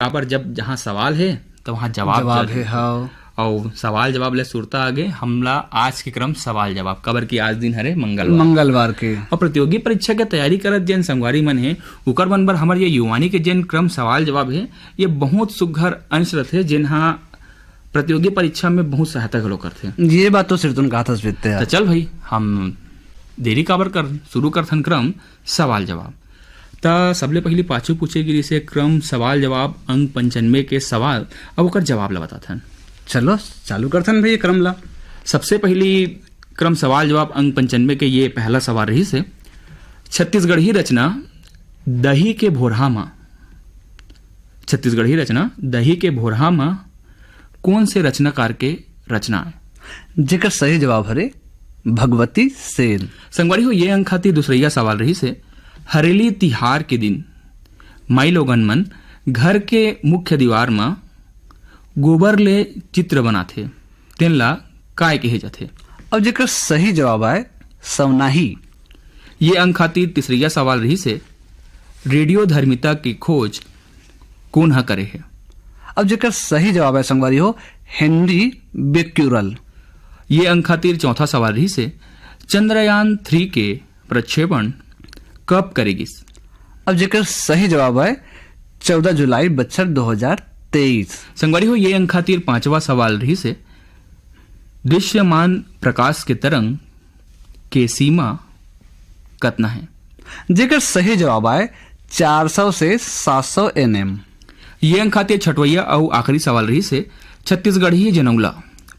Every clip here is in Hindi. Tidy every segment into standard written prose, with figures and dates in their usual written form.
पर जब जहाँ सवाल है तो वहाँ जवाब है। हाँ, और सवाल जवाब ले सुरता आगे हमला आज के क्रम सवाल जवाब कबर की आज दिन हरे मंगलवार के। और प्रतियोगी परीक्षा के तैयारी करत जेन संगवारी मन है उकर मन बर हमर ये युवानी के जेन क्रम सवाल जवाब है ये बहुत सुघर अंश रहते जिन्हा प्रतियोगी परीक्षा में बहुत सहायता घलो करते। ये बात तो सिर तुम कहा था तो चल भाई हम देरी काबर कर शुरू करथन क्रम सवाल जवाब। त सबले पहली पाछू पूछे गिरी से क्रम सवाल जवाब अंक 95 के सवाल अब ओकर जवाब ला बताथन। चलो चालू करथन भैया क्रम ला। सबसे पहली क्रम सवाल जवाब अंक 95 के ये पहला सवाल रही से छत्तीसगढ़ी रचना दही के भोरहा मा छत्तीसगढ़ी रचना दही के भोरहा मा कौन से रचनाकार के रचना है? जेकर सही जवाब हरे भगवती सेन। संगवारी हो ये अंक खातिर दूसरैया सवाल रही से हरेली तिहार के दिन माई लोगन मन घर के मुख्य दीवार में गोबर ले चित्र बनाथे तेन ला काय कहे जाथे? अब जेकर सही जवाब है सवनाही। ये अंक खातिर तीसरैया सवाल रही से रेडियो धर्मिता की खोज कौन हा करे है? अब जेकर सही जवाब है संगवारी हो हेनरी बेक्यूरल। ये अंक खातिर चौथा सवाल रही से चंद्रयान 3 के प्रक्षेपण कब करेगिस? अब जेकर सही जवाब है 14 जुलाई बच्चर 2023। संगवारी हो ये अंक खातिर पांचवा सवाल रही से दृश्यमान प्रकाश के तरंग के सीमा कतना है? जेकर सही जवाब है 400 से 700 nm। ये अंक खातिर छठवैया और आखिरी सवाल रही से छत्तीसगढ़ी जनौला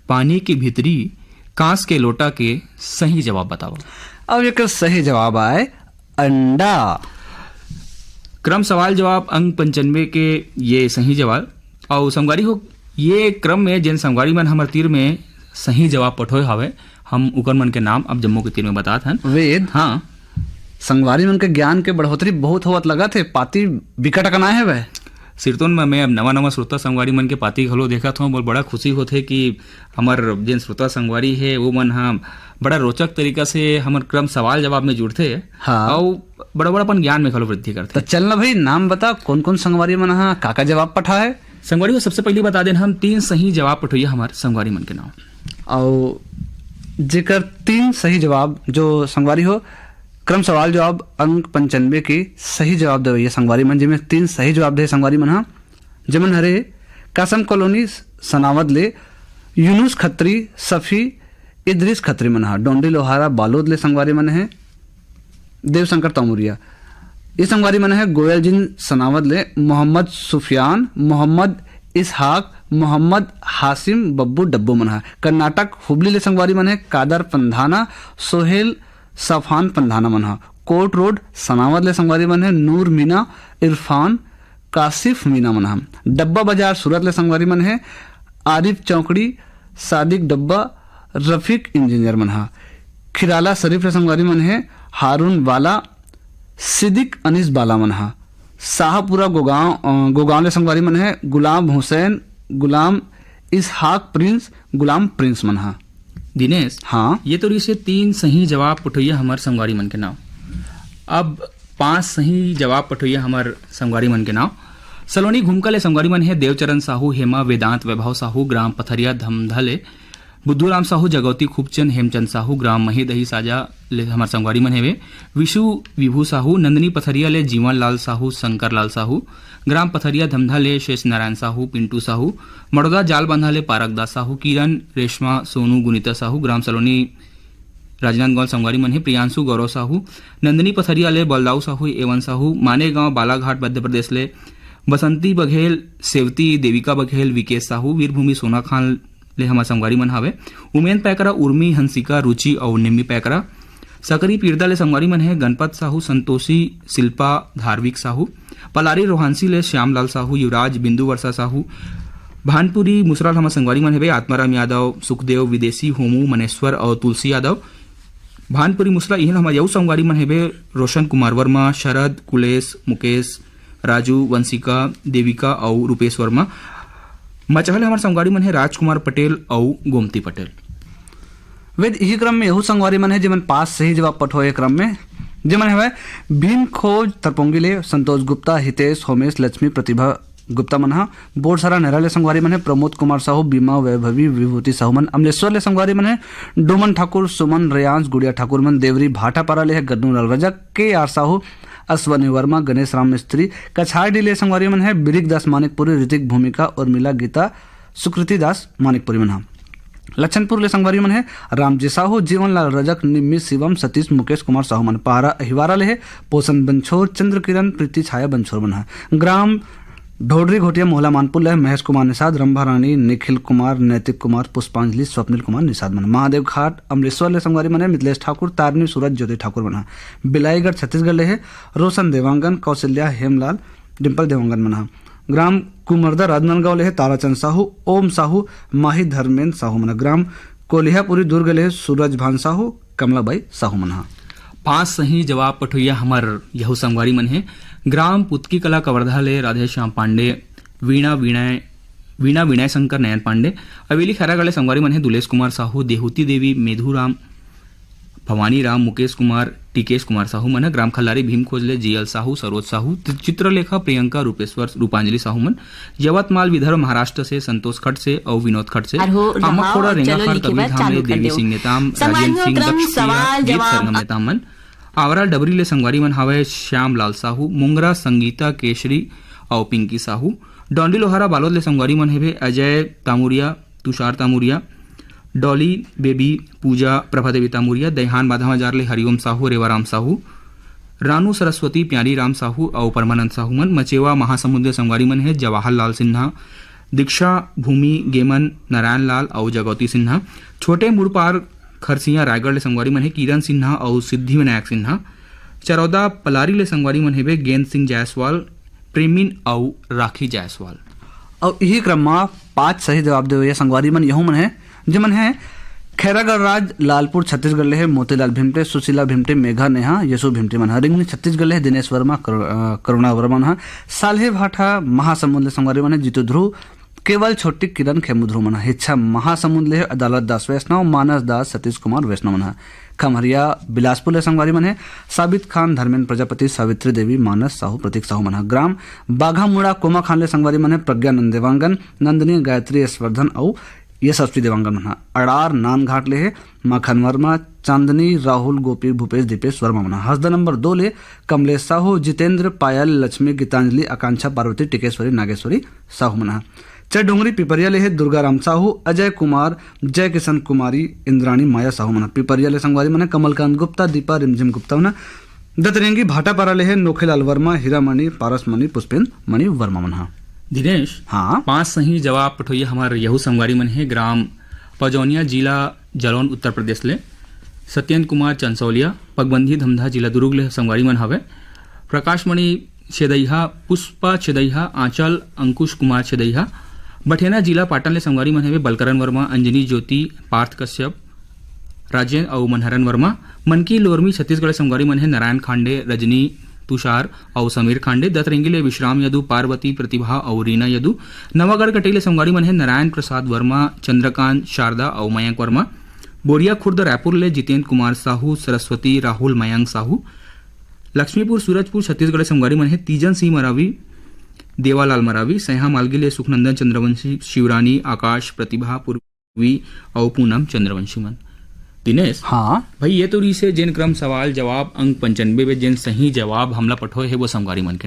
पानी की भीतरी कांस के लोटा के सही जवाब बताओ। अब जेकर सही जवाब है अंडा। क्रम सवाल जवाब अंक 95 के ये सही जवाब और संगवारी हो ये क्रम में जिन संगवारी मन हमर तीर में सही जवाब पठोए हवे हम उकर मन के नाम अब जम्मू के तीर में बतात हन। वेद हाँ संगवारी मन के ज्ञान के बढ़ोतरी बहुत होवत लगा थे पाती बिकट कना है वह सिरतोन में मैं अब नवा श्रोता संगवारी मन के पाती घलो देखा था बहुत बड़ा खुशी होते कि हमार जिन श्रोता संगवारी है वो मन हाँ बड़ा रोचक तरीका से हमार क्रम सवाल जवाब में जुड़ते हैं। हाँ। और बड़ा बड़ा अपन ज्ञान में घलो वृद्धि करते। तो चलना भाई नाम बता कौन कौन संगवारी मन हाँ काका जवाब पठा है? संगवारी को सबसे पहले बता देना हम 3 सही जवाब पठोइए हमारे संगवारी मन के नाम और जेकर 3 सही जवाब जो संगवारी हो क्रम सवाल जवाब अंक 95 के सही जवाब दे संगवारी मन जिसमें 3 सही जवाब दे संगवारी मन हाँ जमन हरे कासम कॉलोनी सनावद ले यूनुस खत्री सफी इद्रिस खत्री मन हाँ डोंडी लोहारा बालोद ले संगवारी मन है देवशंकर तमुरिया। ये संगवारी मन है गोयल जिन सनावद ले मोहम्मद सुफियान मोहम्मद इसहाक मोहम्मद हासिम बब्बू डब्बू मन है। कर्नाटक हुबली ले संगवारी मन है कादर पंधाना सोहेल सफान पंधाना मन है। कोट रोड सनावद ले संगवारी मन है नूर मीना इरफान कासिफ मीना मन है। डब्बा बाजार सूरत ले संगवारी मन है आरिफ चौकड़ी सादिक डब्बा रफीक इंजीनियर मन है। खिराला शरीफ ले संगवारी मन है हारून बाला सिद्दीक अनीस बाला मन है। शाहपुरा गोगांव ले संगवारी मन है गुलाम हुसैन गुलाम इसहाक प्रिंस गुलाम प्रिंस मन है। दिनेश हाँ ये तो रिसे 3 सही जवाब पठोइए हमारे संगवारी मन के नाम। अब 5 सही जवाब पठोइए हमारे संगवारी मन के नाम। सलोनी घुमका ले संगवारी मन है देवचरण साहू हेमा वेदांत वैभव साहू ग्राम पथरिया धमधले बुद्धूराम साहू जगौती खूबचंद हेमचंद साहू ग्राम मही दही साजा ले हमारे संगवारी मन है वे विशु विभू साहू नंदनी पथरिया ले जीवन लाल साहू शंकर लाल साहू ग्राम पथरिया धमधा ले शेष नारायण साहू पिंटू साहू मड़ोदा जाल बांधा ले पारकदास साहू किरण रेशमा सोनू गुनीता साहू ग्राम सलोनी राजनांदगांव संगवारी मन है प्रियांशु गौरव साहू नंदनी पथरिया ले बलदाऊ साहू एवन साहू माने गांव बालाघाट मध्य प्रदेश ले बसंती बघेल सेवती देविका बघेल विकेश साहू वीरभूमि सोना खान ले हमारे संगवारी मन हावे उमेन पैकरा उर्मी हंसिका रुचि और निम्मी पैकरा सकरी पीरदा ले संगवारी मन है गणपत साहू संतोषी शिल्पा धार्विक साहू पलारी रोहांसी ले श्यामलाल साहू युवराज बिंदु वर्षा साहू भानपुरी मुसराल हमारे संगवारी मन है आत्माराम यादव सुखदेव विदेशी होमू मनेश्वर और तुलसी यादव भानपुरी मुसरा इहन हमारे यऊ संगवारी मन है रोशन कुमार वर्मा शरद कुलेश मुकेश राजू वंशिका देविका और रूपेश वर्मा। मचहल हमारे संगवारी मन है राजकुमार पटेल और गोमती पटेल। वेद यही क्रम में यहू संगवारी मन है जिमन 5 सही जवाब पठोए क्रम में जेमन है भीम खोज तरपोंगी ले संतोष गुप्ता हितेश होमेश लक्ष्मी प्रतिभा गुप्ता मन हा। बोरसरा नेहरा ले संगवारी मन है प्रमोद कुमार साहू, बीमा वैभवी विभूति साहू मन। अमलेश्वर ले संगवारी मन है डोमन ठाकुर, सुमन रेयांश, गुड़िया ठाकुर मन। देवरी भाटापारा ले है गन्नू लाल रजक, के आर साहू, अश्वनी वर्मा, गणेश राम मिस्त्री। कछाड़ी ले संगवारी मन है बिरिक दास मानिकपुरी, ऋतिक भूमिका, उर्मिला गीता, सुकृति दास मानिकपुरी मन हा। लक्षणपुर ले संगवारी मन है रामजी साहू, जीवनलाल रजक, निम्मी शिवम, सतीश मुकेश कुमार साहू मन। पारा अहिवारा ले है पोषण बंछोर, चंद्र किरण, प्रीति छाया बंछोर मन है। ग्राम ढोडरी घोटिया मोहला मानपुर ले महेश कुमार निषाद, रंभा रानी, निखिल कुमार, नैतिक कुमार, पुष्पांजलि, स्वप्निल कुमार निषाद मन। महादेव घाट अमृतसर ले संगवारी मन है मिथिलेश ठाकुर, तारनी सूरज, ज्योति ठाकुर मन। बिलाईगढ़ छत्तीसगढ़ ले है रोशन देवांगन, कौशल्या हेमलाल, डिम्पल देवांगन मन। ग्राम कुमरदा राजनांदगांव ले है ताराचंद साहू, ओम साहू, माही धर्मेंद्र साहू मन। ग्राम कोलिहापुरी दुर्ग ले है सूरज भान साहू, कमलाबाई साहू मन। 5 सही जवाब पठोइया हमर यहू संगवारी मन है। ग्राम पुतकी कला कवर्धा ले राधे श्याम पांडे, वीणा विनय शंकर, नयन पांडे। हवेली खैरागढ़ ले संगवारी मन है दुलेश कुमार साहू, देहूती देवी, मेधु राम, भवानी राम, मुकेश कुमार, टिकेश कुमार साहू मन। ग्राम खल्लारी भीम खोजले जीएल साहू, सरोज साहू, चित्रलेखा प्रियंका, रूपेश्वर, रूपांजलि साहू मन। यवतमाल विदर्भ महाराष्ट्र से संतोष खट से और विनोद खट से। अमखोड़ा रेंगाखाड़ कबीर धाम ले देवी सिंह नेताम, राजेंद्र सिंह दक्षिया, गीत सरगम नेताम मन। आवरा डबरी ले संगवारी मन हवे श्याम लाल साहू, मुंगरा संगीता केशरी और पिंकी साहू। डोंडी लोहारा बालोद ले संगवारी मन हेवे अजय तामुरिया, तुषार तामुरिया, डॉली बेबी, पूजा प्रभा देवी तामुरिया। दहान बाधा हजार ले हरिओम साहू, रेवाराम साहू, रानू सरस्वती, प्यारी राम साहू और परमानंद साहू मन। मचेवा महासमुद्र संगवारी मन है जवाहरलाल सिन्हा, दीक्षा भूमि गेमन, नारायण लाल और जगौती सिन्हा। छोटे मुड़पार खरसिया रायगढ़ ले संगवारी मन है किरण सिन्हा और सिद्धि विनायक सिन्हा। चरौदा पलारी ले संगवारी मन हेवे गेंद सिंह जायसवाल, प्रेमिन और राखी जायसवाल। और यही क्रम में 5 सही जवाब दे संगवारी मन यहू मन है जिमन है खैरागढ़ राज लालपुर छत्तीसगढ़ ले है मोतीलाल भिमटे, सुशीला भिमटे, मेघा नेहा, यशु भिमटे मन। रिंगनी छत्तीसगढ़ ले है दिनेश वर्मा, करुणा वर्मा मन। साल्हे भाठा महासमुंद ले संगवारी मन है जीतू ध्रुव, केवल छोटी किरण खेमुध्रु मन। हिच्छा महासमुंद ले अदालत दास वैष्णव, मानस दास, सतीश कुमार वैष्णव मन। खमहरिया बिलासपुर ले संगवारी मन है साबित खान, धर्मेंद्र प्रजापति, सावित्री देवी, मानस साहू, प्रतीक साहू मन। ग्राम बाघामुड़ा कोमा खान ले संगवारी मन है प्रज्ञानंद देवांगन, नंदिनी, गायत्री, यशवर्धन और यशस्वी देवांगन मन। अड़ार नानघाट ले है माखन वर्मा, चांदनी, राहुल, गोपी, भूपेश, दीपेश वर्मा मन। हसदा नंबर 2 ले कमलेश साहू, जितेंद्र, पायल, लक्ष्मी, गीतांजलि, आकांक्षा, पार्वती, टिकेश्वरी, नागेश्वरी साहू मन। चरडोंगरी पिपरिया ले है दुर्गाराम साहू, अजय कुमार, जय किशन कुमारी, इंद्राणी, माया साहू मन। पिपरिया ले संगवारी मन कमलकांत गुप्ता, दीपा रिमझिम गुप्ता मन। दतरेंगी भाटापारा ले है नोखेलाल वर्मा, हीरामणि, पारसमणि, पुष्पेंद्र मणि वर्मा मन। दिनेश, हाँ 5 सही जवाब पठोइया हमार यहू संगवारी मन है। ग्राम पजौनिया, जिला जलौन, उत्तर प्रदेश ले सत्येंद्र कुमार चंसौलिया, पगबंधी धमधा, जिला दुर्ग ले संगवारी मन हवे। प्रकाशमणि छेदैहा, पुष्पा छेदैहा, आंचल अंकुश कुमार छेदैहा। बठेना जिला पाटन ले संगवारी मन हवे बलकरण वर्मा, अंजनी ज्योति, पार्थ कश्यप, राजेंद्र और मनहरन वर्मा। मनकी लोरमी छत्तीसगढ़ संगवारी मन है नारायण खांडे, रजनी, तुषार और समीर खांडे। दतरेंगी ले विश्राम यदु, पार्वती, प्रतिभा और रीना यदु। नवागढ़ कटेले संगवारी मन है नारायण प्रसाद वर्मा, चंद्रकांत, शारदा और मयंक वर्मा। बोरिया खुर्द रायपुर ले जितेंद्र कुमार साहू, सरस्वती, राहुल, मयंक साहू। लक्ष्मीपुर सूरजपुर छत्तीसगढ़ संगवारी मन है तीजन सिंह मरावी, देवालाल मरावी। सैहा मालगी ले सुखनंदन चंद्रवंशी, शिवरानी, आकाश, प्रतिभा, पूर्वी और पूनम चंद्रवंशी मन। दिनेश, हाँ भाई ये तो री से जिन क्रम सवाल जवाब अंक 95 में जिन सही जवाब हमला पठोए है वो संगवारी मन के